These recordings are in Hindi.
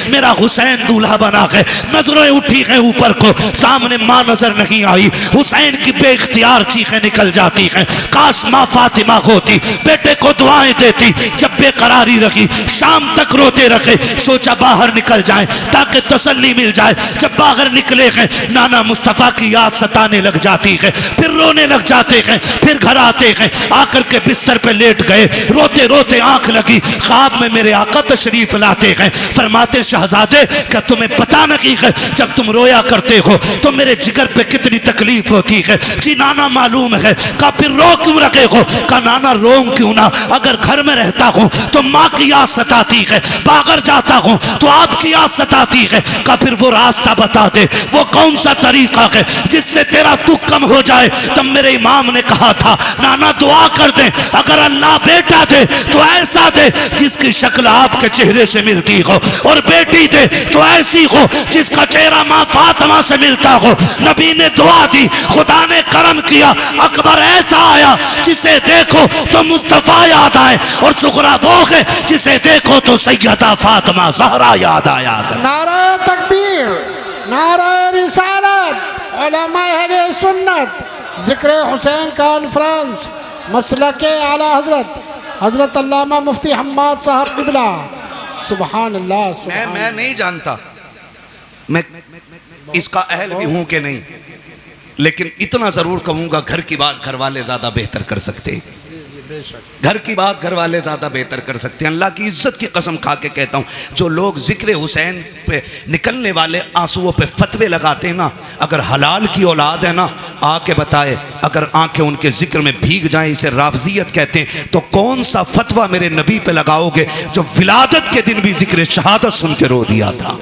मेरा हुसैन दूल्हा बना है। नजरें उठी है ऊपर को, सामने माँ नजर नहीं आई। हुसैन की बेख्तियार चीखें निकल जाती हैं। काश माँ फातिमा होती, बेटे को दुआएं देती। जब बेकरारी रखी, शाम तक रोते रखे, सोचा बाहर निकल जाए ताकि तसल्ली मिल जाए। जब बाहर निकले हैं, नाना मुस्तफा की याद सताने लग जाती है, फिर रोने लग जाते हैं। फिर घर आते हैं, आकर के बिस्तर पे लेट गए, रोते रोते आंख लगी। ख्वाब में मेरे आका तशरीफ लाते हैं, फरमाते शहजादे क्या तुम्हें पता नहीं है जब तुम रोया करते हो तो मेरे जिगर पे कितनी तकलीफ होती है? जी नाना मालूम है। का फिर रो क्यों रखे हो? का नाना रोऊं क्यों ना, अगर घर में रहता हूं तो माँ की याद सताती है, बाहर जाता हूं तो आपकी याद सताती है। का फिर वो रास्ता बता दे, वो कौन सा तरीका है जिससे तेरा दुख कम हो जाए? तब मेरे इमाम ने कहा था नाना दुआ कर दे, अगर अल्लाह बेटा दे तो ऐसा दे जिसकी शक्ल आपके चेहरे से मिलती हो, और बेटी दे तो ऐसी हो जिसका चेहरा माँ फातिमा से मिलता हो। नबी ने दुआ दी, खुदा ने करम किया, अकबर ऐसा आया जिसे देखो तो मुस्तफा याद आए, और सुगरा वो है जिसे देखो तो सैयदा फातिमा ज़हरा याद आया। नारा तकबीर, नारा रिसालत, उलमा अहले सुन्नत, जिक्र हुसैन कॉन्फ्रेंस, मसलके आला हजरत हजरत अल्लामा मुफ्ती हम्माद साहब किबला। सुभान अल्लाह। मैं नहीं जानता मैं इसका अहल भी हूं कि नहीं, लेकिन इतना जरूर कहूंगा घर की बात घर वाले ज्यादा बेहतर कर सकते। घर की बात घर वाले ज्यादा बेहतर कर सकते हैं। अल्लाह की इज्जत की कसम खा के कहता हूं, जो लोग जिक्र हुसैन पे निकलने वाले आंसुओं पे फतवे लगाते हैं ना, अगर हलाल की औलाद है ना, आके बताए अगर आंखें उनके जिक्र में भीग जाएं, इसे राफजियत कहते हैं, तो कौन सा फतवा मेरे नबी पे लगाओगे जो विलादत के दिन भी जिक्र शहादत सुन के रो दिया था?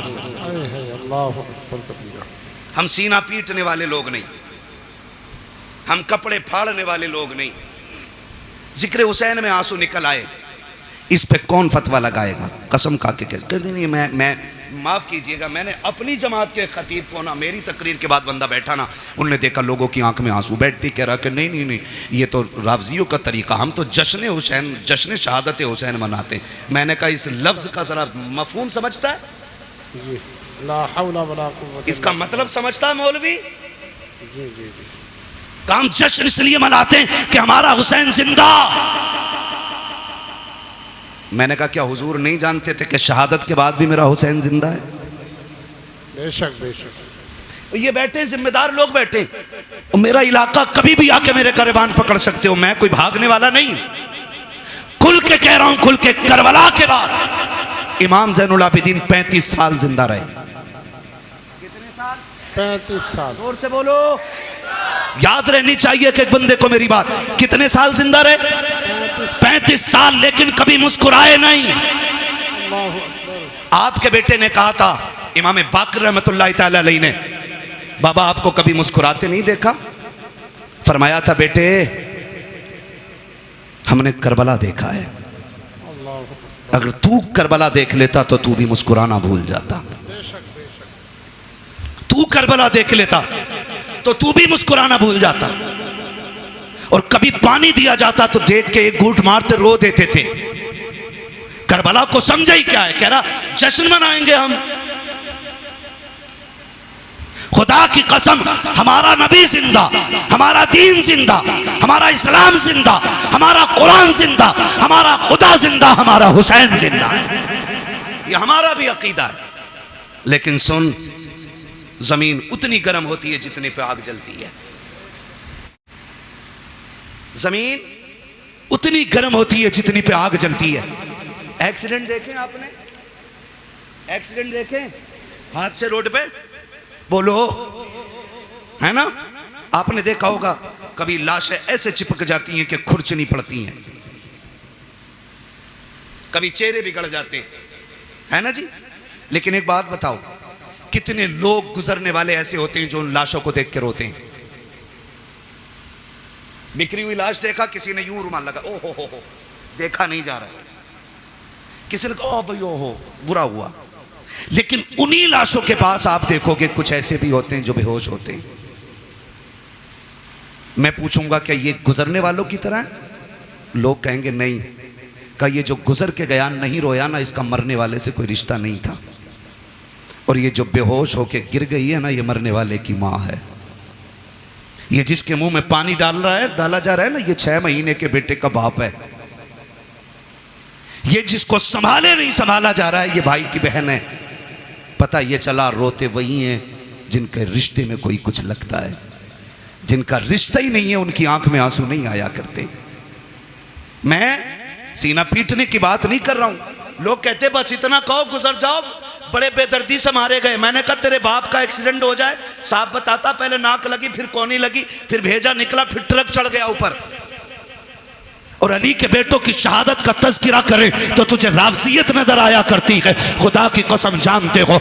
हम सीना पीटने वाले लोग नहीं, हम कपड़े फाड़ने वाले लोग नहीं। जिक्र हुसैन में आंसू निकल आए, इस पे कौन फतवा लगाएगा? कसम खा के कहते नहीं, मैं माफ़ कीजिएगा, मैंने अपनी जमात के खतीब को ना, मेरी तकरीर के बाद बंदा बैठा ना, उनने देखा लोगों की आंख में आंसू, बैठती कह रहा कि नहीं नहीं नहीं, ये तो राफजियों का तरीका, हम तो जश्न हुसैन, जश्न शहादत हुसैन मनाते। मैंने कहा इस लफ्ज़ का ज़रा मफहूम समझता है? ला हौला वला कुव्वत, इसका मतलब समझता है मौलवी? जी जी जी। काम जश्न इसलिए मनाते हैं कि हमारा हुसैन जिंदा। मैंने कहा क्या हुजूर नहीं जानते थे कि शहादत के बाद भी मेरा हुसैन जिंदा है? बेशक बेशक। ये बैठे जिम्मेदार लोग बैठे, और मेरा इलाका कभी भी आके मेरे गिरबान पकड़ सकते हो, मैं कोई भागने वाला नहीं। खुल के कह रहा हूं, खुल के, करबला के बाद इमाम ज़ैनुल आबिदीन 35 साल जिंदा रहे। कितने साल? 35 साल। जोर से बोलो, याद रहनी चाहिए कि एक बंदे को मेरी बात। कितने साल जिंदा रहे? 35 साल, लेकिन कभी मुस्कुराए नहीं। आपके बेटे ने कहा था, इमाम बाकर रहमतुल्लाह तआला अलैहि ने, बाबा आपको कभी मुस्कुराते नहीं देखा? फरमाया था बेटे हमने करबला देखा है, अगर तू करबला देख लेता तो तू भी मुस्कुराना भूल जाता। तू करबला देख लेता तो तू भी मुस्कुराना भूल जाता। और कभी पानी दिया जाता तो देख के एक घूंट मारते रो देते थे। करबला को समझा ही क्या है, कह रहा जश्न मनाएंगे हम। खुदा की कसम, हमारा नबी जिंदा, हमारा दीन जिंदा, हमारा इस्लाम जिंदा, हमारा कुरान जिंदा, हमारा खुदा जिंदा, हमारा हुसैन जिंदा। ये हमारा भी अकीदा है। लेकिन सुन, जमीन उतनी गर्म होती है जितने पे आग जलती है। जमीन उतनी गर्म होती है जितनी पे आग जलती है। एक्सीडेंट देखें आपने? एक्सीडेंट देखें हाथ से रोड पे? बोलो, है ना? आपने देखा होगा कभी लाशें ऐसे चिपक जाती हैं कि खुरचनी पड़ती हैं, कभी चेहरे बिगड़ जाते हैं, है ना जी? लेकिन एक बात बताओ, कितने लोग गुजरने वाले ऐसे होते हैं जो उन लाशों को देख के रोते हैं? बिखरी हुई लाश देखा, किसी ने यूं रुमाल लगा, ओ हो, देखा नहीं जा रहा। किसी ने कहा ओ भाई ओ हो, बुरा हुआ। लेकिन उन्हीं लाशों के पास आप देखोगे कुछ ऐसे भी होते हैं जो बेहोश होते हैं। मैं पूछूंगा क्या ये गुजरने वालों की तरह है? लोग कहेंगे नहीं। का ये जो गुजर के गया नहीं रोया ना, इसका मरने वाले से कोई रिश्ता नहीं था। और ये जो बेहोश होके गिर गई है ना, ये मरने वाले की माँ है। ये जिसके मुंह में पानी डाला जा रहा है ना, ये 6 महीने के बेटे का बाप है। ये जिसको संभाले नहीं संभाला जा रहा है, ये भाई की बहन है। पता ये चला रोते वही हैं जिनके रिश्ते में कोई कुछ लगता है। जिनका रिश्ता ही नहीं है, उनकी आंख में आंसू नहीं आया करते। मैं सीना पीटने की बात नहीं कर रहा हूं। लोग कहते बस इतना कहो गुजर जाओ, बड़े बेदर्दी से मारे गए। मैंने कहा तेरे बाप का एक्सीडेंट हो जाए, साहब बताता, पहले नाक लगी, फिर कोनी लगी, फिर भेजा निकला, फिर ट्रक चढ़ गया ऊपर। और अली के बेटों की शहादत का तज़किरा करे तो तुझे रावसियत नजर आया करती है। खुदा की कसम जानते हो,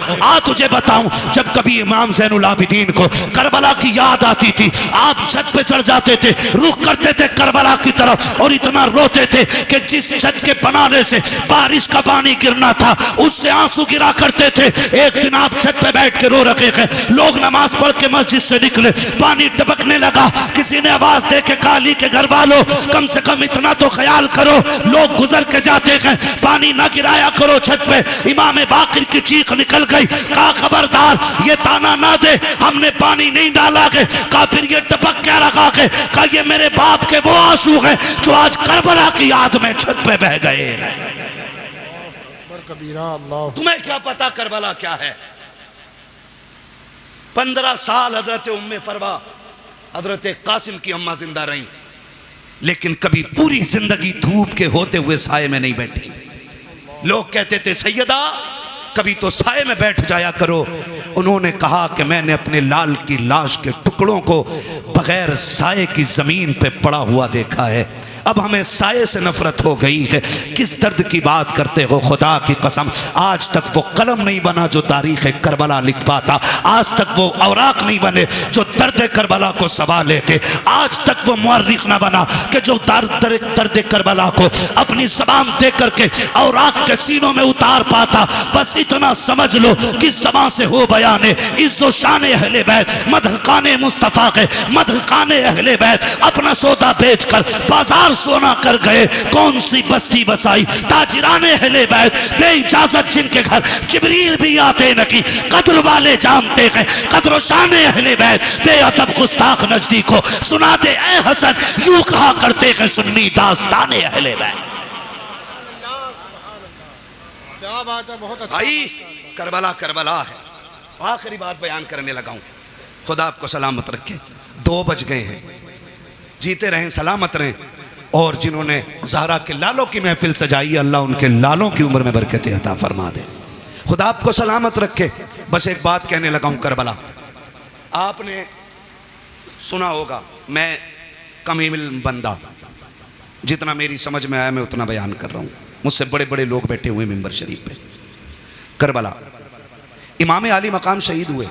तुझे बताऊं, जब कभी इमाम ज़ैनुल आबिदीन को करबला की याद आती थी, आप छत पे चढ़ जाते थे, रुख करते थे करबला की तरफ और इतना रोते थे कि जिस छत के बनाने से बारिश का पानी गिरना था, उससे आंसू गिरा करते थे। एक दिन आप छत पे बैठ के रो रखे हैं, लोग नमाज पढ़ के मस्जिद से निकले, पानी टपकने लगा। किसी ने आवाज दे के कहा, अली के घर वालों, कम से कम इतना तो ख्याल करो, लोग गुजर के जाते हैं, पानी ना गिराया करो छत पे। इमाम बाकिर की चीख निकल गई, कहा खबरदार ये ताना ना दे, हमने पानी नहीं डाला के। कहा फिर ये टपक क्या रखा के? कहा ये मेरे बाप के वो आंसू हैं जो आज करबला की याद में छत पे बह गए। तुम्हें क्या पता करबला क्या है? 15 साल हजरत उम्मे फरवा, हजरत कासिम की अम्मा जिंदा रही, लेकिन कभी पूरी जिंदगी धूप के होते हुए साये में नहीं बैठी। लोग कहते थे सैयदा कभी तो साये में बैठ जाया करो। उन्होंने कहा कि मैंने अपने लाल की लाश के टुकड़ों को बगैर साये की जमीन पे पड़ा हुआ देखा है। अब हमें साये से नफरत हो गई है। किस दर्द की बात करते हो? खुदा की कसम, आज तक वो कलम नहीं बना जो तारीख करबला लिख पाता। आज तक वो औराक नहीं बने जो दर्द करबला को सवा लेते। आज तक वो मुअर्रिख ना बना कि जो दर्द करबला को अपनी जबान दे करके औराक के सीनों में उतार पाता। बस इतना समझ लो कि जबान से हो बयाने इज्जो शान अहले बैत, मदहकाने मुस्तफ़ा के मदहकाने अहले बैत अपना सौदा बेच कर बाजार सोना कर गए। कौन सी बस्ती बसाई ताजिराने अहले बैत, बेइजाजत जिनके घर जिब्रील भी आते नहीं। कद्र वाले जानते हैं कद्र शान अहले बैत, बेअदब गुस्ताख नजदीक को सुनाते ए हसन, यूं कहा करते हैं सुन्नी दास्ताने अहले बैत। क्या बात है, बहुत अच्छा भाई करबला करबला है। आखिरी बात बयान करने लगा हूं। खुदा आपको सलामत रखे। 2 बज गए हैं, जीते रहें, सलामत रहें। और जिन्होंने ज़हरा के लालों की महफिल सजाई, अल्लाह उनके लालों की उम्र में बरकत अता फरमा दे। खुदा आपको सलामत रखे। बस एक बात कहने लगा हूं, करबला आपने सुना होगा, मैं कम इल्म बंदा, जितना मेरी समझ में आया मैं उतना बयान कर रहा हूँ। मुझसे बड़े बड़े लोग बैठे हुए मिंबर शरीफ पे। करबला इमाम आली मकाम शहीद हुए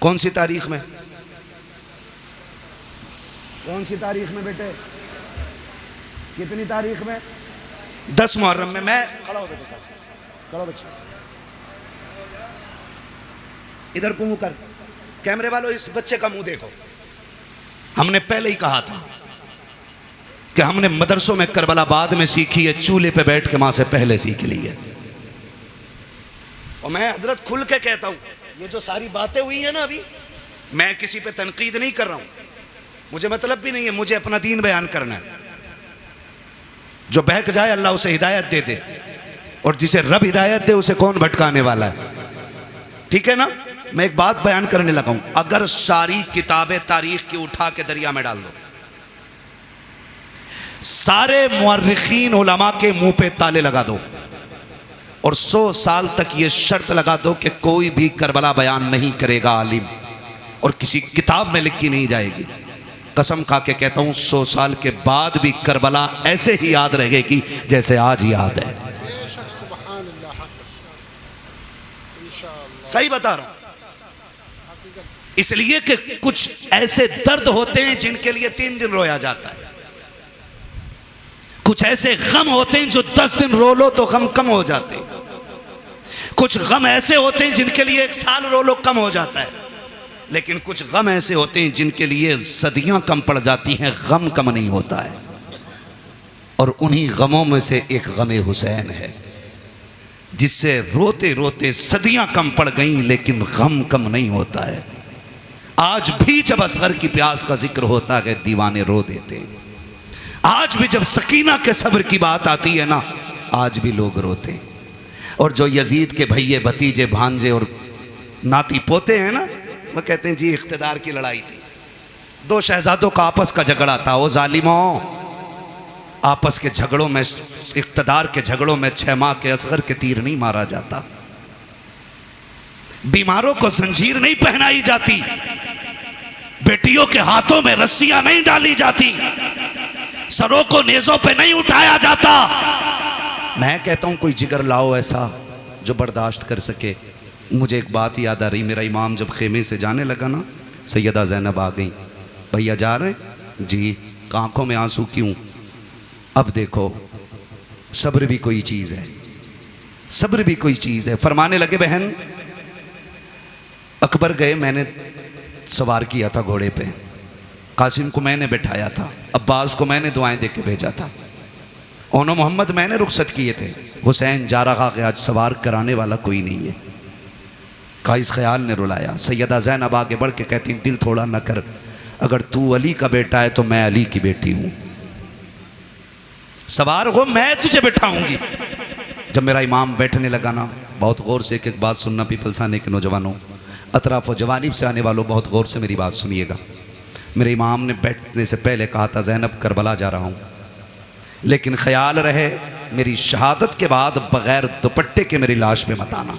कौन सी तारीख में? कौन सी तारीख में बेटे? कितनी तारीख में? 10 मुहर्रम में। मैं खड़ा हो बेटा, खड़ा बच्चा, इधर को मुंह कर, कैमरे वालों इस बच्चे का मुंह देखो। हमने पहले ही कहा था कि हमने मदरसों में करबला बाद में सीखी है, चूल्हे पे बैठ के मां से पहले सीख ली है। और मैं हजरत खुल के कहता हूं, ये जो सारी बातें हुई है ना अभी, मैं किसी पे तनकीद नहीं कर रहा हूं, मुझे मतलब भी नहीं है, मुझे अपना दीन बयान करना है। जो बहक जाए अल्लाह उसे हिदायत दे दे, और जिसे रब हिदायत दे उसे कौन भटकाने वाला है? ठीक है ना? मैं एक बात बयान करने लगा हूं, अगर सारी किताबें तारीख की उठा के दरिया में डाल दो, सारे मुअर्रिखीन उलमा के मुंह पे ताले लगा दो, और 100 साल तक ये शर्त लगा दो कि कोई भी करबला बयान नहीं करेगा आलिम, और किसी किताब में लिखी नहीं जाएगी। कसम खा के कहता हूं 100 साल के बाद भी करबला ऐसे ही याद रहेगी जैसे आज याद है। सही बता रहा हूं, इसलिए कि कुछ ऐसे दर्द होते हैं जिनके लिए 3 दिन रोया जाता है, कुछ ऐसे गम होते हैं जो 10 दिन रो लो तो गम कम हो जाते हैं, कुछ गम ऐसे होते हैं जिनके लिए 1 साल रो लो कम हो जाता है, लेकिन कुछ गम ऐसे होते हैं जिनके लिए सदियां कम पड़ जाती हैं, गम कम नहीं होता है। और उन्हीं गमों में से एक गम हुसैन है। जिससे रोते रोते सदियां कम पड़ गईं लेकिन गम कम नहीं होता है। आज भी जब असगर की प्यास का जिक्र होता है दीवाने रो देते हैं। आज भी जब सकीना के सब्र की बात आती है ना, आज भी लोग रोते हैं। और जो यजीद के भैये भतीजे भांजे और नाती पोते हैं ना, वो कहते हैं जी इख्तिदार की लड़ाई थी, दो शहजादों का आपस का झगड़ा था। वो जालिमों, आपस के झगड़ों में, इख्तिदार के झगड़ों में 6 माह के असगर के तीर नहीं मारा जाता, बीमारों को जंजीर नहीं पहनाई जाती, बेटियों के हाथों में रस्सियां नहीं डाली जाती, सरों को नेजों पे नहीं उठाया जाता। मैं कहता हूं कोई जिगर लाओ ऐसा जो बर्दाश्त कर सके। मुझे एक बात याद आ रही, मेरा इमाम जब खेमे से जाने लगा ना, सैयदा ज़ैनब आ गई, भैया जा रहे जी, आंखों में आंसू क्यों? अब देखो सब्र भी कोई चीज़ है, सब्र भी कोई चीज़ है। फरमाने लगे बहन, अकबर गए, मैंने सवार किया था घोड़े पे, कासिम को मैंने बैठाया था, अब्बास को मैंने दुआएं दे के भेजा था, ओनो मोहम्मद मैंने रुखसत किए थे, हुसैन जा रहा कि आज सवार कराने वाला कोई नहीं है। का इस ख्याल ने रुलाया। सैयदा ज़ैनब आगे बढ़ के कहती, दिल थोड़ा न कर, अगर तू अली का बेटा है तो मैं अली की बेटी हूँ, सवार हो मैं तुझे बैठाऊंगी। जब मेरा इमाम बैठने लगा ना, बहुत गौर से एक एक बात सुनना, पीपलसाने के नौजवानों, अतराफ व जवानीब से आने वालों, बहुत गौर से मेरी बात सुनिएगा। मेरे इमाम ने बैठने से पहले कहा था, ज़ैनब करबला जा रहा हूँ, लेकिन ख्याल रहे मेरी शहादत के बाद बगैर दुपट्टे के मेरी लाश पे मत आना।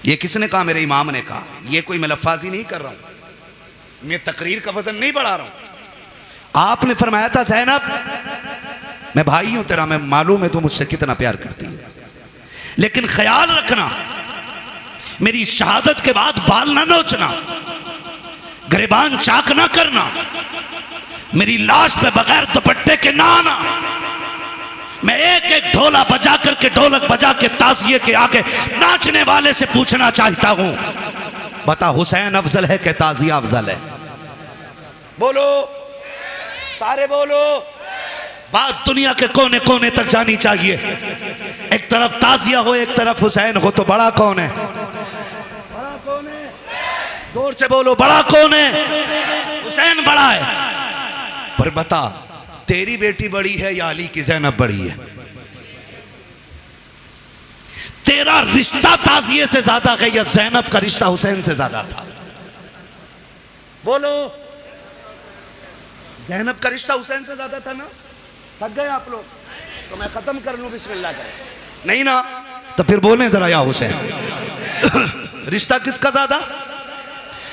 ये किसने कहा? मेरे इमाम ने कहा। ये कोई मैं लफ्ज़ी नहीं कर रहा हूँ, मैं तकरीर का वजन नहीं बढ़ा रहा हूँ। आपने फरमाया था, ज़ैनब मैं भाई हूं तेरा, मैं मालूम है तू मुझसे कितना प्यार करती है, लेकिन ख्याल रखना मेरी शहादत के बाद बाल ना नोचना, गिरबान चाक ना करना, मेरी लाश पे बगैर दुपट्टे के ना आना। मैं एक एक ढोला बजा करके, ढोलक बजा के ताज़िए के आगे नाचने वाले से पूछना चाहता हूं, बता हुसैन अफजल है कि ताज़िया अफजल है? बोलो सारे बोलो। बात दुनिया के कोने कोने तक जानी चाहिए। एक तरफ ताज़िया हो, एक तरफ हुसैन हो, तो बड़ा कौन है? बड़ा कौन है? जोर से बोलो, बड़ा कौन है? हुसैन बड़ा है। पर बता, तेरी बेटी बड़ी है या अली की ज़ैनब बड़ी है? तेरा रिश्ता ताज़िए से ज्यादा है या ज़ैनब का रिश्ता हुसैन से ज्यादा था? बोलो। ज़ैनब का रिश्ता हुसैन से ज्यादा था ना? थक गए आप लोग? तो मैं खत्म कर लूं, बिस्मिल्लाह करें। नहीं ना, तो फिर बोलें जरा, या हुसैन। रिश्ता किसका ज्यादा?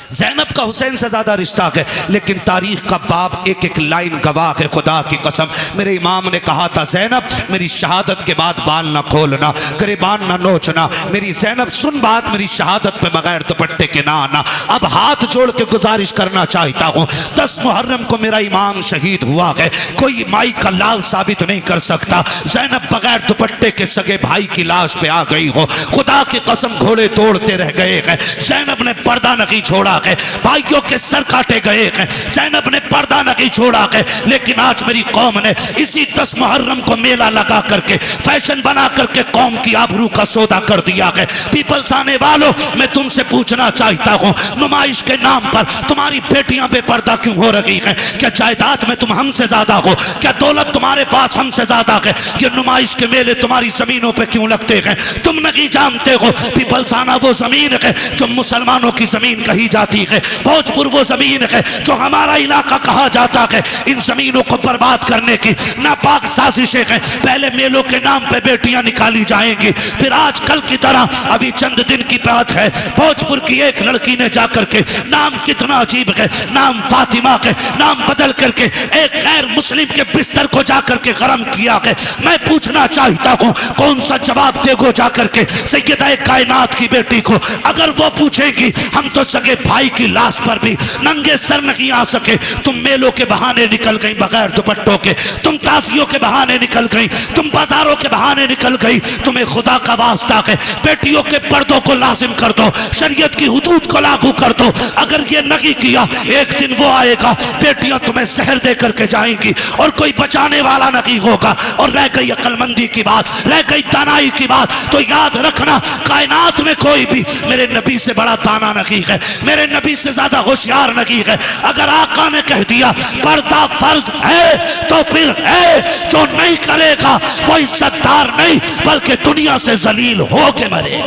ज़ैनब का हुसैन से ज्यादा रिश्ता है, लेकिन तारीख का बाब एक एक लाइन गवाह है। खुदा की कसम, मेरे इमाम ने कहा था, ज़ैनब मेरी शहादत के बाद बाल ना खोलना, गिरबान ना नोचना, मेरी ज़ैनब सुन बात, मेरी शहादत पे बगैर दुपट्टे के ना आना। अब हाथ जोड़ के गुजारिश करना चाहता हूँ, 10 मुहर्रम को मेरा इमाम शहीद हुआ है, कोई माई का लाल साबित नहीं कर सकता। ज़ैनब बगैर दुपट्टे के सगे भाई की लाश पे आ गई हो, खुदा की कसम घोड़े तोड़ते रह गए हैं। ज़ैनब ने पर्दा नहीं छोड़ा है, भाइयों के सर काटे गए हैं, ज़ैनब ने पर्दा नहीं छोड़ा है। लेकिन आज मेरी कौम ने इसी 10 मुहर्रम को मेला लगा करके, फैशन बना करके कौम की आबरू का सौदा कर दिया है। पीपल्स आने वालों, मैं तुमसे पूछना चाहता हूँ, नुमाइश के नाम पर तुम्हारी बेटियां बेपर्दा क्यों हो रही हैं? क्या जायदाद में तुम हमसे ज्यादा हो? क्या दौलत तुम्हारे पास हमसे ज्यादा है? ये नुमाइश के मेले तुम्हारी जमीनों पे क्यों लगते हैं? तुम नहीं जानते हो पीपल्स आना वो जमीन है जो मुसलमानों की जमीन कही जाती है, भोजपुर वो जमीन है जो हमारा इलाका कहा जाता है। इन जमीनों को बर्बाद करने की नापाक साजिशें हैं। पहले मेलों के नाम पे बेटियां निकाली जाएंगी, फिर आज कल की तरह अभी चंद दिन की बात है, भोजपुर की एक लड़की ने जाकर के, नाम कितना अजीब है, नाम फातिमा के, नाम बदल करके एक गैर मुस्लिम के बिस्तर को जाकर के गरम किया है। मैं पूछना चाहता हूँ, कौन सा जवाब देगो जाकर के सैयदा कायनात की बेटी को? अगर वो पूछेगी हम तो सगे भाई भाई की लाश पर भी नंगे सर नहीं आ सके। तुम मेलों के बहाने निकल गई बगैर दुपट्टों के, तुम ताजियों के बहाने निकल गई, तुम बाजारों के बहाने निकल गई। तुम्हें खुदा का वास्ता है बेटियों के पर्दों को लाजिम कर दो, शरीयत की हुदूद को लागू कर दो। अगर ये नहीं किया एक दिन वो आएगा, बेटियां तुम्हें जहर दे करके जाएंगी और कोई बचाने वाला नहीं होगा। और रह गई अक्लमंदी की बात, रह गई दानाई की बात, तो याद रखना कायनात में कोई भी मेरे नबी से बड़ा दाना नहीं है, मेरे नबी से ज्यादा होशियार नहीं है। अगर आका ने कह दिया पर्दा फर्ज है तो फिर है, जो नहीं करेगा वो इज्जतदार नहीं बल्कि दुनिया से जलील हो के मरेगा।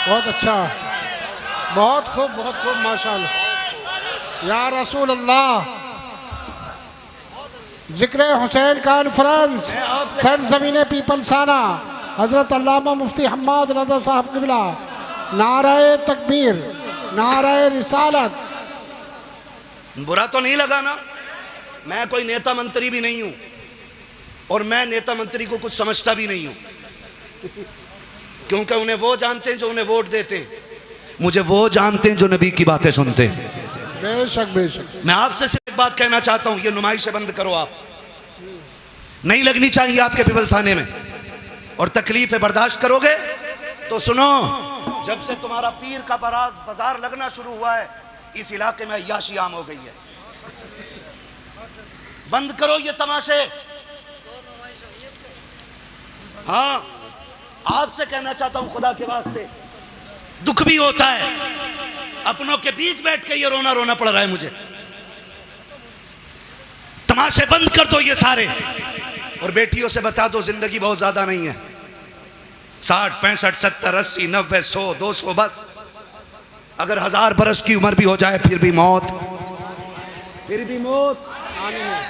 बहुत अच्छा, बहुत खूब माशाअल्लाह। या रसूल अल्लाह, जिक्र हुसैन कॉन्फ्रेंस सरजमीन पीपलसाना, हजरत अल्लामा मुफ्ती हम्माद रज़ा साहब क़िबला, नाराए तकबीर, नाराए रिसालत। बुरा तो नहीं लगा ना? मैं कोई नेता मंत्री भी नहीं हूं और मैं नेता मंत्री को कुछ समझता भी नहीं हूं, क्योंकि उन्हें वो जानते हैं जो उन्हें वोट देते हैं, मुझे वो जानते हैं जो नबी की बातें सुनते हैं। बेशक बेशक। मैं आपसे सिर्फ एक बात कहना चाहता हूं, ये नुमाइशें बंद करो। आप नहीं लगनी चाहिए आपके पिपलसाने में, और तकलीफें बर्दाश्त करोगे तो सुनो, जब से तुम्हारा पीर का बाजार लगना शुरू हुआ है इस इलाके में अय्याशी आम हो गई है। बंद करो ये तमाशे। हाँ, आपसे कहना चाहता हूं खुदा के वास्ते, दुख भी होता है, अपनों के बीच बैठ के ये रोना रोना पड़ रहा है मुझे। तमाशे बंद कर दो ये सारे, और बेटियों से बता दो जिंदगी बहुत ज्यादा नहीं है, 60 65 70 80 90 100 200 बस। अगर 1000 बरस की उम्र भी हो जाए फिर भी मौत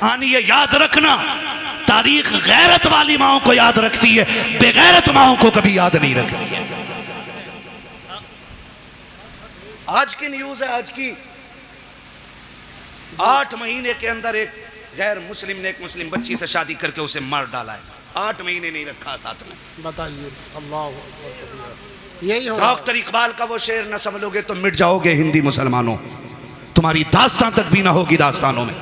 आनी है। याद रखना, तारीख गैरत वाली माओं को याद रखती है, बेगैरत माओं को कभी याद नहीं रखती है। आज की न्यूज है, आज की 8 महीने के अंदर एक गैर मुस्लिम ने एक मुस्लिम बच्ची से शादी करके उसे मार डाला है। 8 महीने नहीं रखा साथ में। बताइए, अल्लाह, यही हो। डॉक्टर इकबाल का वो शेर न समझोगे तो मिट जाओगे हिंदी मुसलमानों, तुम्हारी दास्तां तक भी ना होगी दास्तानों में।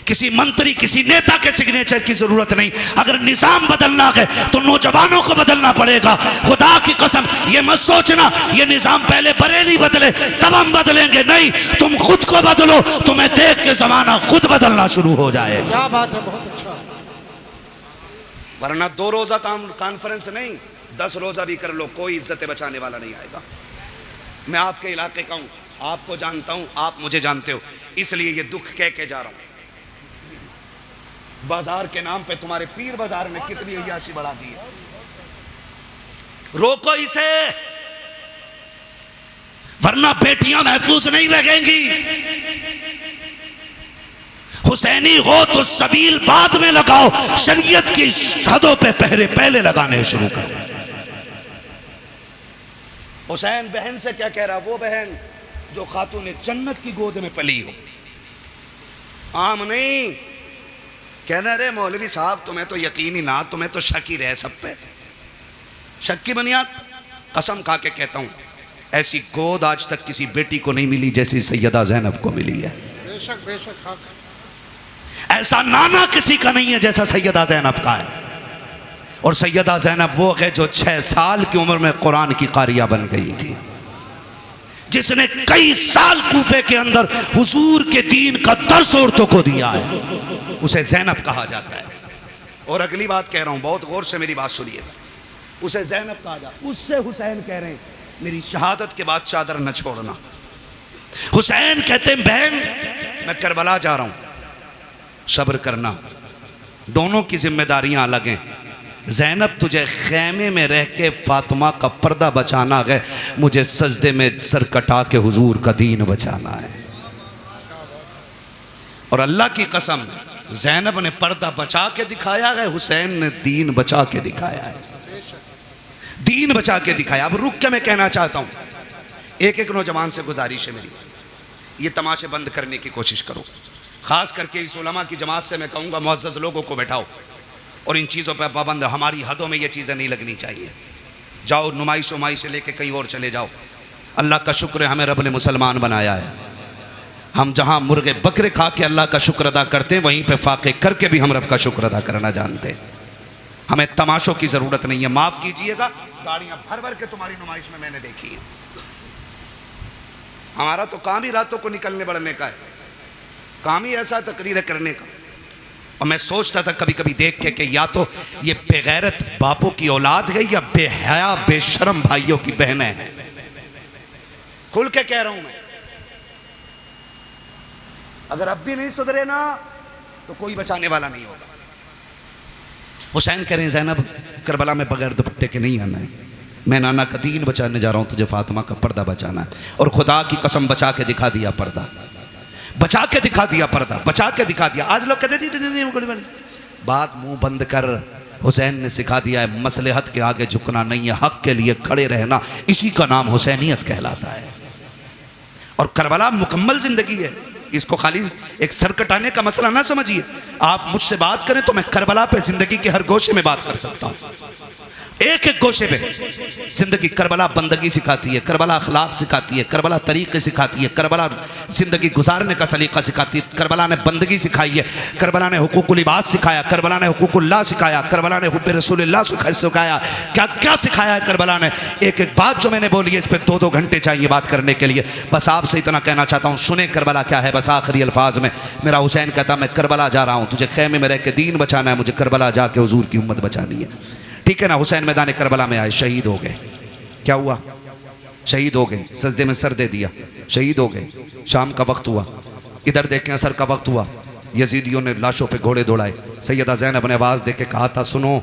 किसी मंत्री किसी नेता के सिग्नेचर की जरूरत नहीं। अगर निजाम बदलना है तो नौजवानों को बदलना पड़ेगा। खुदा की कसम ये मत सोचना ये निजाम पहले बरेली बदले तब हम बदलेंगे, नहीं, तुम खुद को बदलो, तुम्हें देख के जमाना खुद बदलना शुरू हो जाए। क्या बात है, बहुत अच्छा। वरना 2 रोजा कॉन्फ्रेंस नहीं, 10 रोजा भी कर लो, कोई इज्जत बचाने वाला नहीं आएगा। मैं आपके इलाके का हूं, आपको जानता हूं, आप मुझे जानते हो, इसलिए ये दुख कह के जा रहा हूं। बाजार के नाम पे तुम्हारे पीर बाजार ने कितनी अय्याशी बढ़ा दी है। रोको इसे, वरना बेटियां महफूज नहीं रहेंगी। हुसैनी हो तो सबील बाद में लगाओ, शरीयत की हदों पे पहरे पहले लगाने शुरू करो। हुसैन बहन से क्या कह रहा, वो बहन जो खातून जन्नत की गोद में पली हो, आम नहीं। कहना रे मौलवी साहब तुम्हें तो यकीन ही ना, तुम्हें तो शक ही रहे सब पे, शक की बुनियाद। कसम खा के कहता हूं ऐसी गोद आज तक किसी बेटी को नहीं मिली जैसी सैयदा ज़ैनब को मिली है। बेशक बेशक। ऐसा नाना किसी का नहीं है जैसा सैयदा ज़ैनब का है। और सैयदा ज़ैनब वो है जो 6 साल की उम्र में कुरान की कारिया बन गई थी, जिसने कई साल कूफे के अंदर हुजूर के दीन का दर्स औरतों को दिया है, उसे ज़ैनब कहा जाता है। और अगली बात कह रहा हूं, बहुत गौर से मेरी बात सुनिए, उसे ज़ैनब कहा जाता है। उससे हुसैन कह रहे हैं मेरी शहादत के बाद चादर न छोड़ना। हुसैन कहते हैं बहन मैं करबला जा रहा हूं, सब्र करना, दोनों की जिम्मेदारियां अलग हैं। ज़ैनब तुझे खैमे में रह के फातिमा का पर्दा बचाना है, मुझे सजदे में सर कटा के हुजूर का दीन बचाना है। और अल्लाह की कसम ज़ैनब ने पर्दा बचा के दिखाया है, हुसैन ने दीन बचा के दिखाया है, दीन बचा के दिखाया। अब रुक के मैं कहना चाहता हूं, एक एक नौजवान से गुजारिश है मेरी, ये तमाशे बंद करने की कोशिश करो। खास करके इस उलमा की जमात से मैं कहूँगा मुअज़्ज़ज़ लोगों को बैठाओ और इन चीज़ों पर पाबंद, हमारी हदों में ये चीज़ें नहीं लगनी चाहिए। जाओ नुमाइश उमाइश से लेके कहीं और चले जाओ, अल्लाह का शुक्र है हमें रब ने मुसलमान बनाया है। हम जहाँ मुर्गे बकरे खा के अल्लाह का शुक्र अदा करते हैं, वहीं पे फाके करके भी हम रब का शुक्र अदा करना जानते हैं। हमें तमाशों की ज़रूरत नहीं है। माफ़ कीजिएगा, गाड़ियाँ भर भर के तुम्हारी नुमाइश में मैंने देखी है। हमारा तो काम ही रातों को निकलने बढ़ने का है, काम ही ऐसा तकरीर करने का। और मैं सोचता था कभी कभी देख के कि या तो ये बेगैरत बापों की औलाद है या बेहया बेशरम भाइयों की बहनें हैं। खुल के कह रहा हूं मैं, अगर अब भी नहीं सुधरे ना तो कोई बचाने वाला नहीं होगा। हुसैन कह रहे हैं ज़ैनब करबला में बगैर दुपट्टे के नहीं आना है, मैं नाना का दीन बचाने जा रहा हूं, तुझे फातिमा का पर्दा बचाना है। और खुदा की कसम बचा के दिखा दिया पर्दा, बचा के दिखा दिया पर्दा, बचा के दिखा दिया। आज लोग कहते नहीं, बात मुंह बंद कर। हुसैन ने सिखा दिया है मसलहत के आगे झुकना नहीं है, हक के लिए खड़े रहना, इसी का नाम हुसैनियत कहलाता है। और करबला मुकम्मल जिंदगी है, इसको खाली एक सर कटाने का मसला ना समझिए। आप मुझसे बात करें तो मैं करबला पे जिंदगी के हर गोशे में बात कर सकता हूं, एक एक गोशे पे जिंदगी। करबला बंदगी सिखाती है, करबला अखलाक सिखाती है, करबला तरीके सिखाती है, करबला जिंदगी गुजारने का सलीका सिखाती है। करबला ने बंदगी सिखाई है, करबला ने हुकूकुल इबाद सिखाया, करबला ने हुकूकुल्लाह सिखाया, करबला ने हुब्बे रसूलुल्लाह सिखाया। क्या क्या सिखाया है करबला ने। एक एक बात जो मैंने बोली है इस पर 2-2 घंटे चाहिए बात करने के लिए। बस आपसे इतना कहना चाहता हूँ, सुने करबला क्या है। बस आखिरी अल्फाज में मेरा हुसैन कहता मैं करबला जा रहा हूँ, तुझे खैमे में रह के दीन बचाना है, मुझे करबला जाके हुजूर की उम्मत बचानी है। ठीक है ना। हुसैन मैदान करबला में आए, शहीद हो गए। क्या हुआ? शहीद हो गए, सजदे में सर दे दिया, शहीद हो गए। शाम का वक्त हुआ, इधर देखें असर का वक्त हुआ, यजीदियों ने लाशों पे घोड़े दौड़ाए। सैयदा ज़ैनब ने आवाज़ दे के कहा था सुनो,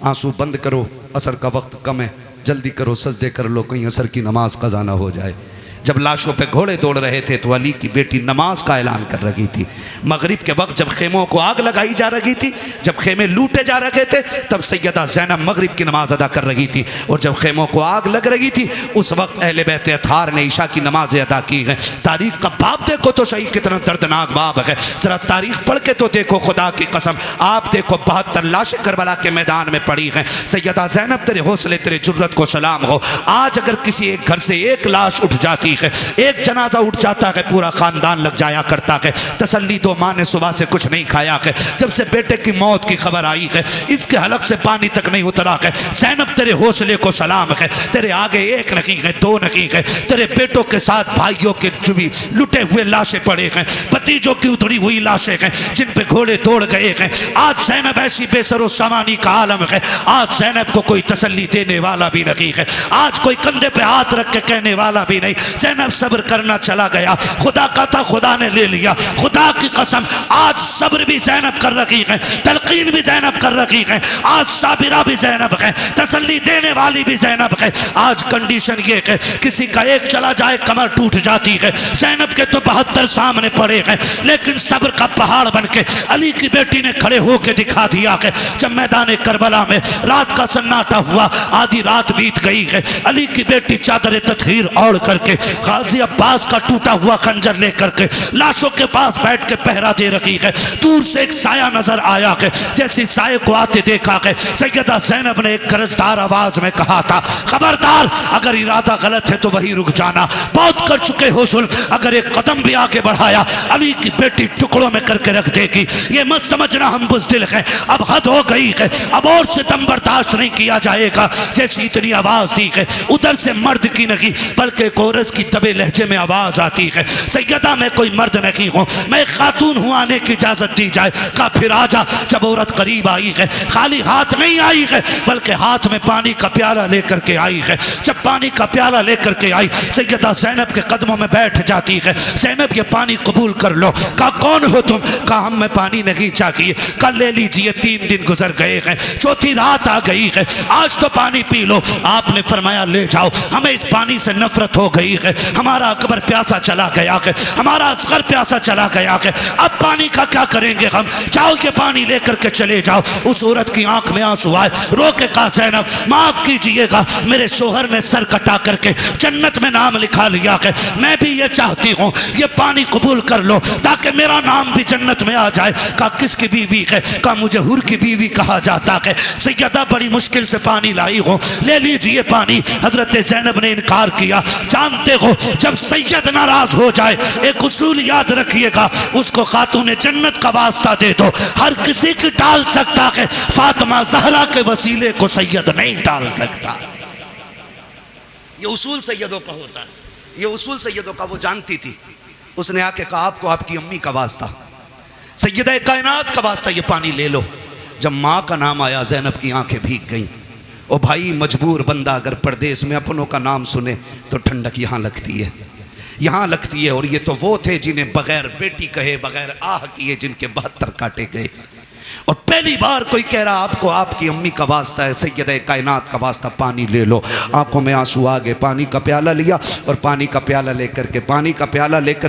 आंसू बंद करो, असर का वक्त कम है, जल्दी करो, सजदे कर लो, कहीं असर की नमाज कज़ा ना हो जाए। जब लाशों पे घोड़े दौड़ रहे थे तो अली की बेटी नमाज का ऐलान कर रही थी। मगरिब के वक्त जब खेमों को आग लगाई जा रही थी, जब खेमे लूटे जा रहे थे, तब सैयदा ज़ैनब मगरिब की नमाज अदा कर रही थी। और जब खेमों को आग लग रही थी उस वक्त अहले बैत अतार ने ईशा की नमाज़ें अदा की हैं। तारीख का बाप देखो तो सही कितना दर्दनाक बाप है। ज़रा तारीख पढ़ के तो देखो, खुदा की कसम आप देखो 72 लाशें करबला के मैदान में पड़ी हैं। सैयदा ज़ैनब तेरे हौसले तेरे जुर्रत को सलाम हो। आज अगर किसी एक घर से एक लाश उठ जाती है, एक जनाजा उठ जाता है, पूरा खानदान लग जाया करता है। तसल्ली दो, माँ ने सुबह से कुछ नहीं खाया है, जब से बेटे की मौत की खबर आई है इसके हलक से पानी तक नहीं उतरा है। ज़ैनब तेरे हौसले को सलाम है। तेरे आगे एक नहीं है, 2 नहीं है, तेरे बेटों के साथ भाइयों के भी लुटे हुए लाशें पड़े हैं, भतीजों की उतरी हुई लाशें हैं जिन पे घोड़े दौड़ गए हैं। आज ज़ैनब ऐसी बेसरो सामानी का आलम है। आज ज़ैनब को कोई तसल्ली देने वाला भी नहीं है, आज कोई कंधे पे हाथ रख के कहने वाला भी नहीं। ज़ैनब सब्र करना चला गया, खुदा का था खुदा ने ले लिया। खुदा की कसम आज सब्र भी ज़ैनब कर रही है, तलकीन भी ज़ैनब कर रही है, आज साबिरा भी ज़ैनब है, तसल्ली देने वाली भी ज़ैनब है। आज कंडीशन ये है किसी का एक चला जाए कमर टूट जाती है। ज़ैनब के तो 72 सामने पड़े हैं, लेकिन सब्र का पहाड़ बन के अली की बेटी ने खड़े होकर दिखा दिया है। जब मैदान करबला में रात का सन्नाटा हुआ, आधी रात बीत गई है, अली की बेटी चादर तत्हीर ओढ़ करके गाजी अब्बास का टूटा हुआ खंजर लेकर के लाशों के पास बैठ के पहरा दे रही है। दूर से एक साया नजर आया है, जैसे साये को आते देखा है, सैयदा ज़ैनब ने एक गरजदार आवाज में कहा था खबरदार, अगर इरादा गलत है तो वही रुक जाना, बहुत कर चुके हो जुल्म, अगर एक कदम भी आगे बढ़ाया अली की बेटी टुकड़ों में करके रख देगी। ये मत समझना हम बुज़दिल हैं, अब हद हो गई है, अब और सितम बर्दाश्त नहीं किया जाएगा। जैसी इतनी आवाज दी है, उधर से मर्द की नहीं बल्कि कोरस की दबे लहजे में आवाज आती है, सैयदा मैं कोई मर्द नहीं हूँ, मैं खातून हूँ, आने की इजाजत दी जाए। कहा फिर आजा। जब औरत करीब आई है, खाली हाथ नहीं आई है बल्कि हाथ में पानी का प्याला लेकर के आई है। जब पानी का प्याला लेकर के आई, सैयदा ज़ैनब के कदमों में बैठ जाती है। ज़ैनब ये पानी कबूल कर लो। कहा कौन हो तुम? कहा हम में पानी नहीं चाहिए। कल ले लीजिए, 3 दिन गुजर गए हैं, 4थी रात आ गई है, आज तो पानी पी लो। आपने फरमाया ले जाओ, हमें इस पानी से नफरत हो गई है, हमारा अकबर प्यासा चला गया है, हमारा असगर प्यासा चला गया है, अब पानी का क्या करेंगे हम? जाओ के पानी लेकर के चले जाओ। उस औरत की आंख में आंसू आए, रो के कहा ज़ैनब माफ कीजिएगा, मेरे शोहर ने सर कटा करके जन्नत में नाम लिखा लिया है, मैं भी ये चाहती हूँ ये पानी कबूल कर लो ताकि मेरा नाम भी जन्नत में आ जाए। कहा किसकी बीवी है? कहा मुझे हुर की बीवी कहा जाता है। सैयदा बड़ी मुश्किल से पानी लाई हो, ले लीजिए पानी। हजरत ज़ैनब ने इनकार किया, जानते देखो जब सैयद नाराज हो जाए एक उसूल याद रखिएगा, उसको खातून जन्नत का वास्ता दे दो। हर किसी की टाल सकता है, फातिमा ज़हरा के वसीले को सैयद नहीं टाल सकता। ये उसूल सैयदों का होता है, ये उसूल सैयदों का। वो जानती थी, उसने आके कहा आपको आपकी अम्मी का वास्ता, सैयदा कायनात का वास्ता, ये पानी ले लो। जब माँ का नाम आया ज़ैनब की आंखें भीग गईं। ओ भाई, मजबूर बंदा अगर परदेश में अपनों का नाम सुने तो ठंडक यहाँ लगती है, यहाँ लगती है। और ये तो वो थे जिन्हें बगैर बेटी कहे, बगैर आह किए, जिनके 72 काटे गए। और पहली बार कोई कह रहा आपको आपकी अम्मी का वास्ता है, सैयदा कायनात का वास्ता, पानी ले लो। आंखों में आंसू आ गए, पानी का प्याला लिया और पानी का प्याला लेकर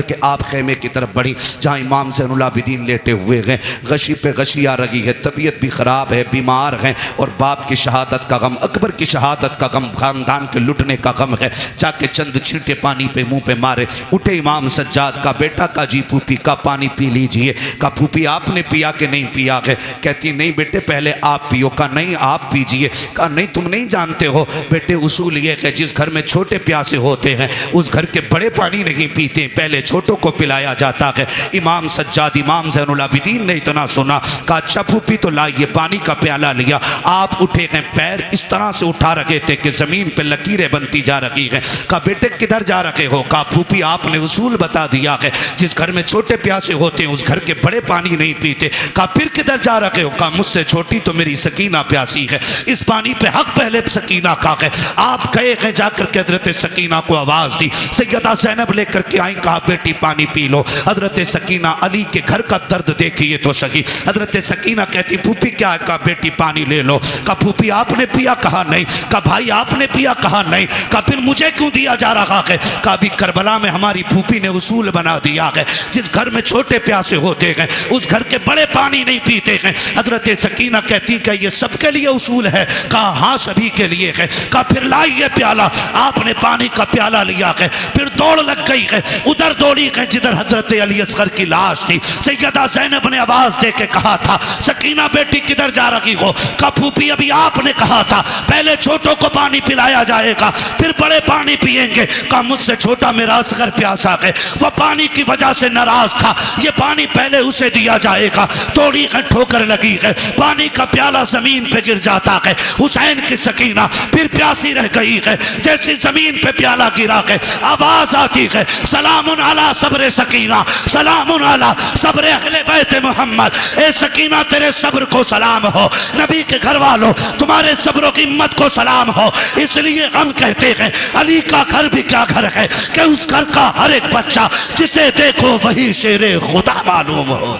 के आप खेमे की तरफ बढ़ी जहाँ इमाम ज़ैनुल आबिदीन लेटे हुए हैं। गशी पे गशी आ रही है, तबीयत भी ख़राब है, बीमार हैं और बाप की शहादत का गम, अकबर की शहादत का गम, खानदान के लुटने का गम है। जाके चंद छींटे पानी पे मुँह पे मारे। उठे इमाम सज्जाद का बेटा का जी फूफी का पानी पी लीजिए। का फूफी आपने पिया कि नहीं पिया है? कहती नहीं बेटे पहले आप पियो। का नहीं आप पीजिए। का नहीं तुम नहीं जानते हो बेटे, उसूल ये है जिस घर में छोटे प्यासे होते हैं उस घर के बड़े पानी नहीं पीते, पहले छोटों को पिलाया जाता है। इमाम सज्जाद इमाम ज़ैनुल आबिदीन ने इतना सुना, कहा अच्छा फूफी तो लाइए। पानी का प्याला लिया। आप उठे हैं, पैर इस तरह से उठा रखे थे कि जमीन पे लकीरें बनती जा रही हैं। कहा बेटे किधर जा रखे हो? कहा फूफी आपने उसूल बता दिया है, जिस घर में छोटे प्यासे होते हैं उस घर के बड़े पानी नहीं पीते। कहा फिर किधर जा रखे हो? कहा मुझसे छोटी तो मेरी सकीना प्यासी है, इस पानी पे हक पहले सकीना का है। आप गए हैं, जाकर के हजरत सकीना को आवाज़ दी। सैयदा ज़ैनब लेकर के आई, कहा बेटी पानी पी लो। हजरत सकीना अली के घर का दर्द देखिए तो सही। हजरत सकीना कहती फूफी क्या है? कहा बेटी पानी ले लो। कहा फूफी आपने पिया? कहा नहीं। कहा भाई आपने पिया? कहा नहीं। कहा फिर मुझे क्यों दिया जा रहा है? कहा अभी करबला में हमारी फूफी ने उसूल बना दिया है, जिस घर में छोटे प्यासे होते हैं उस घर के बड़े पानी नहीं पीते हैं। हजरत सकीना कहती कि ये सबके लिए उसूल है? कहा हाँ सभी के लिए है। कहा फिर लाइए प्याला। आपने पानी का प्याला लिया है। फिर दौड़ लग गई है, उधर दौड़ी है जिधर हजरत अली असगर की लाश थी। सैयदा ज़ैनब ने आवाज दे के कहा था सकीना बेटी किधर जा रही हो? कहा फूफी अभी आपने कहा था पहले छोटों को पानी पिलाया जाएगा फिर बड़े पानी पिएंगे। कहा मुझसे छोटा मेरा असगर प्यासा है, वह पानी की वजह से नाराज था, ये पानी पहले उसे दिया जाएगा। थोड़ी ठोकर लगी है, पानी का प्याला जमीन पे गिर जाता है। हुसैन की सकीना फिर प्यासी रह गई है। जैसे जमीन पे प्याला गिरा है आवाज आती है सलामुन अला सब्र सकीना, सलामुन अला सब्र अहले बैत मोहम्मद। ए सकीना तेरे सब्र को सलाम हो, नबी के घर वालों तुम्हारे सब्र की हिम्मत को सलाम हो। इसलिए हम कहते हैं अली का घर भी क्या घर है कि उस घर का हर एक बच्चा जिसे देखो वही शेरे खुदा मालूम हो।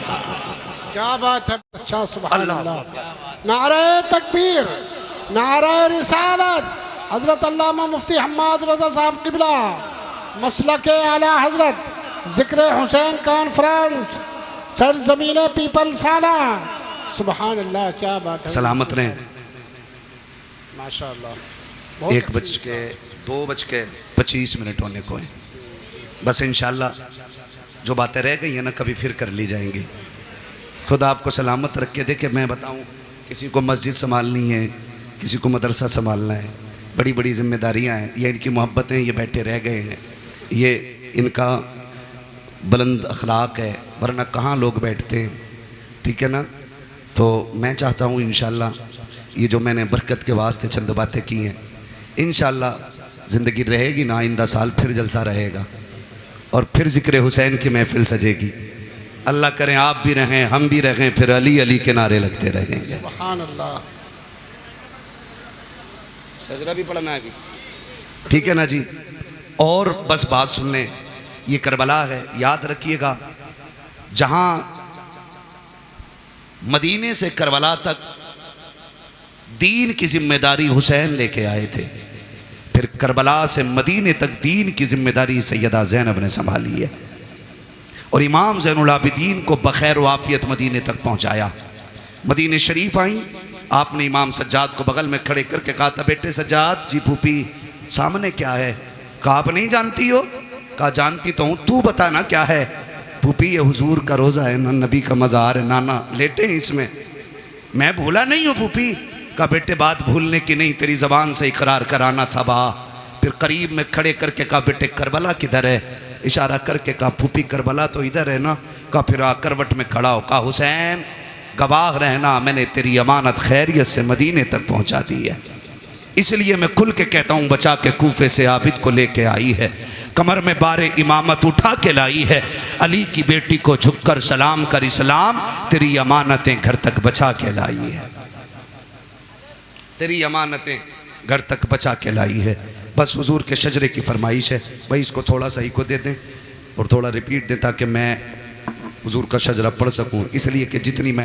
क्या बात है। अच्छा सुभान अल्लाह। नारे तकबीर, नारे रिसालत। हजरत अल्लामा मुफ्ती हम्माद रज़ा साहब किबला, मसलक आला हजरत, जिक्र हुसैन कॉन्फ्रेंस, सरजमीन पीपल साना। सुभान अल्लाह, क्या बात है। सलामत रहें। माशाअल्लाह। 1:02:25 होने को है। बस इंशाल्लाह जो बातें रह गई हैं ना कभी फिर कर ली जाएंगी। खुदा आपको सलामत रख के देखे। मैं बताऊं किसी को मस्जिद संभालनी है, किसी को मदरसा संभालना है, बड़ी बड़ी जिम्मेदारियां हैं। ये इनकी मोहब्बतें, ये बैठे रह गए हैं, ये इनका बुलंद अखलाक है, वरना कहाँ लोग बैठते हैं। ठीक है ना? तो मैं चाहता हूँ इंशाल्लाह ये जो मैंने बरकत के वास्ते चंद बातें की हैं, इंशाल्लाह ज़िंदगी रहेगी ना, आइंदा साल फिर जलसा रहेगा और फिर ज़िक्र हुसैन की महफिल सजेगी। अल्लाह करें आप भी रहें, हम भी रहें, फिर अली अली के नारे लगते रहेंगे। सुभान अल्लाह। सजरा भी पढ़ना है। ठीक है ना जी? और बस बात सुन लें, ये करबला है, याद रखिएगा। जहां मदीने से करबला तक दीन की जिम्मेदारी हुसैन लेके आए थे, फिर करबला से मदीने तक दीन की जिम्मेदारी सैयदा ज़ैनब ने संभाली है और इमाम ज़ैनुल आबिदीन को बखैर वाफियत मदीने तक पहुंचाया। मदीने शरीफ आई, आपने इमाम सज्जाद को बगल में खड़े करके कहा था बेटे सज्जाद जी फूफी सामने क्या है? कहा आप नहीं जानती हो? कहा जानती तो हूँ, तू बता ना क्या है? फूफी ये हुजूर का रोज़ा है ना, नबी का मज़ार है, नाना लेटे हैं इसमें। मैं भूला नहीं हूँ फूफी। कहा बेटे बात भूलने की नहीं, तेरी ज़बान से इकरार कराना था बा। फिर करीब में खड़े करके कहा बेटे करबला किधर है, इशारा करके कहा फूफी करबला तो इधर है ना। कहा फिर करवट में खड़ा हो, कहा हुसैन गवाह रहना मैंने तेरी अमानत खैरियत से मदीने तक पहुंचा दी है, इसलिए मैं खुल के कहता हूँ बचा के कूफे से आबिद को लेके आई है, कमर में बारे इमामत उठा के लाई है, अली की बेटी को झुककर सलाम कर इस्लाम तेरी अमानतें घर तक बचा के लाई है, तेरी अमानतें घर तक बचा के लाई है। बस हुजूर के शजरे की फरमाइश है भाई इसको थोड़ा सा ही को दे दें और थोड़ा रिपीट दें ताकि मैं हुजूर का शजरा पढ़ सकूं, इसलिए कि जितनी मैं